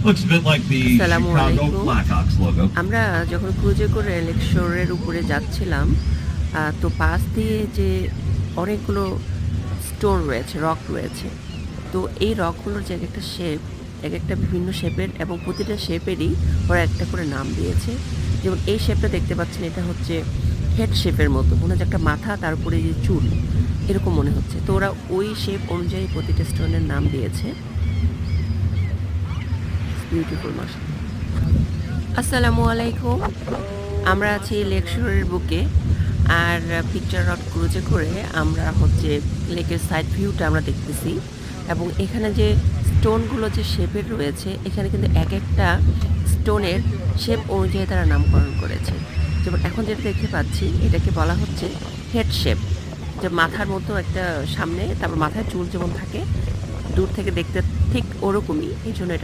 Looks a bit like the আসসালামু Chicago আলাইকুম। Blackhawks logo. আমরা যখন ক্রুজে করে লেক শোরের উপরে যাচ্ছিলাম, তো পাশ দিয়ে যে অনেকগুলো স্টোন রয়েছে, রক রয়েছে। তো এই রকগুলোর যে একেকটা শেপ, একেকটা বিভিন্ন শেপের এবং প্রতিটা শেপেরই ওরা একটা করে নাম দিয়েছে। যেমন এই শেপটা দেখতে পাচ্ছেন, এটা হচ্ছে হেড শেপের মতো। মনে হচ্ছে একটা মাথা, তার উপরে যে চুল, এরকম মনে হচ্ছে। তো ওরা ওই শেপ অনুযায়ী প্রতিটা স্টোনের নাম দিয়েছে। বিউটিফুল মাশাআল্লাহ। আসসালামু আলাইকুম। আমরা আছি লেক শোরের বুকে। আর পিকচার রড ক্রুজে করে আমরা হচ্ছে লেকের সাইড ভিউটা আমরা দেখতেছি। এবং এখানে যে স্টোনগুলো যে শেপের রয়েছে, এখানে কিন্তু একেকটা স্টোনের শেপ অনুযায়ী তারা নামকরণ করেছে। যেমন এখন যেটা দেখতে পাচ্ছি, এটাকে বলা হচ্ছে হেড শেপ। যে মাথার মতো একটা সামনে, তারপর মাথায় চুল যেমন থাকে, দূর থেকে দেখতে ঠিক ওরকমই। এইজন্য এটা